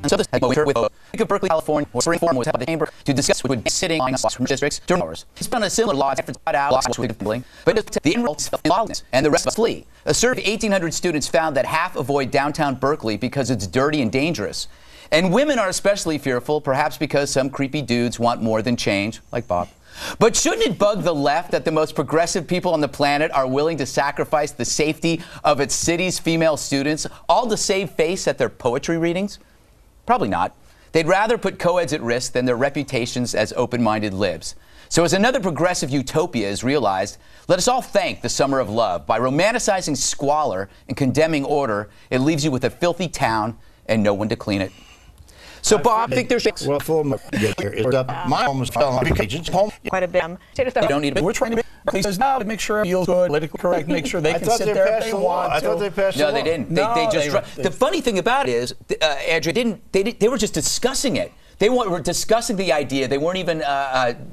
So this with of Berkeley, California, was held by the chamber to discuss what would be sitting on from districts during hours. It's been a similar law but the enrolled lawlessness and the rest of us flee. A survey of 1,800 students found that half avoid downtown Berkeley because it's dirty and dangerous. And women are especially fearful, perhaps because some creepy dudes want more than change, like Bob. But shouldn't it bug the left that the most progressive people on the planet are willing to sacrifice the safety of its city's female students, all to save face at their poetry readings? Probably not. They'd rather put co-eds at risk than their reputations as open-minded libs. So as another progressive utopia is realized, let us all thank the summer of love. By romanticizing squalor and condemning order, it leaves you with a filthy town and no one to clean it. So, Bob, I think there's... Well, full my home was quite a bit. You don't need... We're trying to make sure it feels good, politically correct, make sure they can sit there if they want. I thought they passed the law. No, they didn't. They just... The funny thing about it is, Andrew, they were just discussing it. They were discussing the idea. They weren't even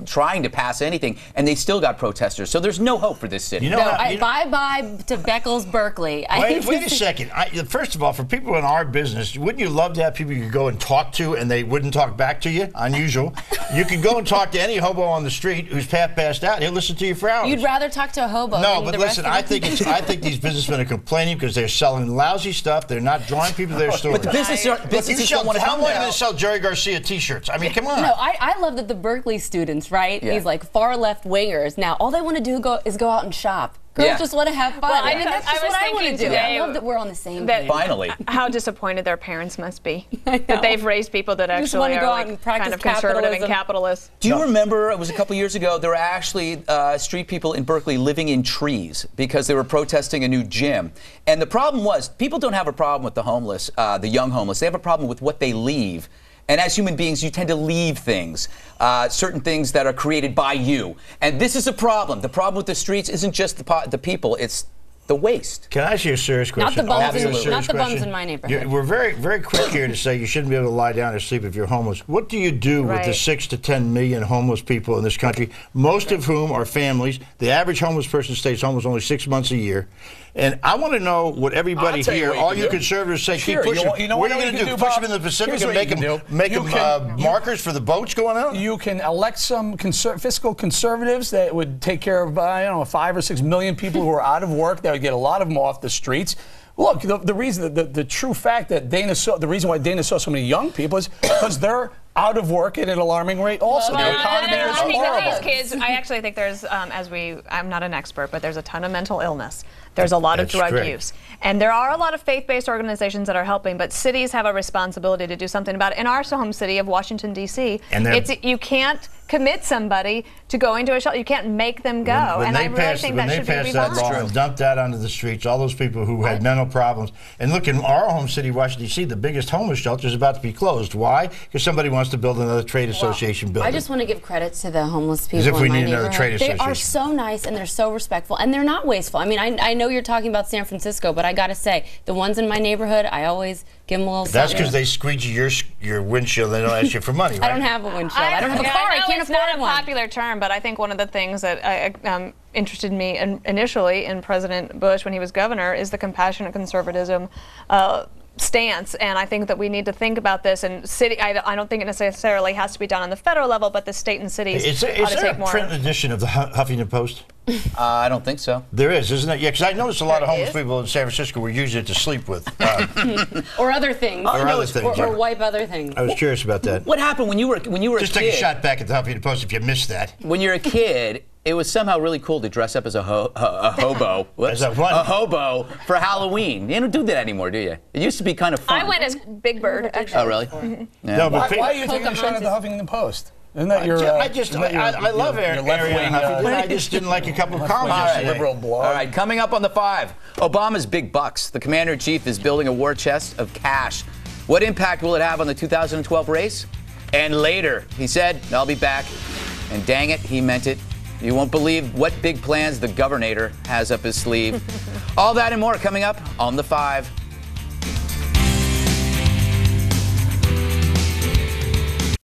trying to pass anything, and they still got protesters. So there's no hope for this city. You know, bye-bye to Beckles, Berkeley. Wait a second. First of all, for people in our business, wouldn't you love to have people you could go and talk to and they wouldn't talk back to you? Unusual. You could go and talk to any hobo on the street who's passed out. He'll listen to you for hours. You'd rather talk to a hobo No, than but the listen, I think these businessmen are complaining because they're selling lousy stuff. They're not drawing people to their stores. But the businesses don't want to come How long are you going to sell Jerry Garcia T-shirts? I mean, come on. No, I love that the Berkeley students, right? Yeah. These like far left wingers. Now all they want to do is go out and shop. Girls just want to have fun. Well, I mean, that's just what I want to do. I love that we're on the same page. Finally. How disappointed their parents must be that they've raised people that actually are like kind of conservative and capitalist. Do you remember, it was a couple years ago, there were actually street people in Berkeley living in trees because they were protesting a new gym. And the problem was, people don't have a problem with the homeless, the young homeless. They have a problem with what they leave. And as human beings, you tend to leave things, certain things that are created by you. And this is a problem. The problem with the streets isn't just the people, it's the waste. Can I ask you a serious question? Not the bums in my neighborhood. We're very, very quick here to say you shouldn't be able to lie down or sleep if you're homeless. What do you do with the 6 to 10 million homeless people in this country, most of whom are families? The average homeless person stays homeless only 6 months a year. And I want to know what everybody here, all you conservatives say, keep pushing. What are you going to do? Push them in the Pacific and make them markers for the boats going out? You can elect some fiscal conservatives that would take care of, 5 or 6 million people who are out of work. That would get a lot of them off the streets. Look, the reason, the true fact that the reason why Dana saw so many young people is because they're out of work at an alarming rate also. The economy is horrible. These kids, I actually think there's, I'm not an expert, but there's a ton of mental illness. There's a lot of drug use. And there are a lot of faith-based organizations that are helping, but cities have a responsibility to do something about it. In our home city of Washington, D.C., you can't commit somebody to going to a shelter. You can't make them go. And I really think that should be reversed. When they passed that law and dumped that onto the streets, all those people who had mental problems. And look, in our home city, Washington, D.C., the biggest homeless shelter is about to be closed. Why? Because somebody wants to build another trade association building. I just want to give credit to the homeless people as if we in my need another trade association. They are so nice and they're so respectful and they're not wasteful. I mean, I know you're talking about San Francisco, but I got to say, the ones in my neighborhood, I always give them a little something. That's because they squeegee your windshield. They don't ask you for money, right? I don't have a windshield. I don't have a car. I can't afford one. It's not a popular term, but I think one of the things that interested me initially in President Bush when he was governor is the compassionate conservatism stance, and I think that we need to think about this. And city, I don't think it necessarily has to be done on the federal level, but the state and cities ought to take more. Is there a print edition of the Huffington Post? I don't think so. There is, isn't it? Yeah, because I noticed a lot of homeless people in San Francisco were using it to sleep with. Or other things. Or wipe other things. I was curious about that. What happened when you were a kid? Just take a shot back at the Huffington Post if you missed that. When you're a kid, it was somehow really cool to dress up as a hobo. As a what? A hobo for Halloween. You don't do that anymore, do you? It used to be kind of fun. I went as Big Bird, actually. Oh, really? Yeah. No, but why are you taking a shot at the Huffington Post? Isn't that your? I love Ariana Huffington. I just didn't like a couple of comments. Liberal blog. All right, coming up on the 5, Obama's big bucks. The commander-in-chief is building a war chest of cash. What impact will it have on the 2012 race? And later, he said, I'll be back. And dang it, he meant it. You won't believe what big plans the governor has up his sleeve. All that and more coming up on the 5.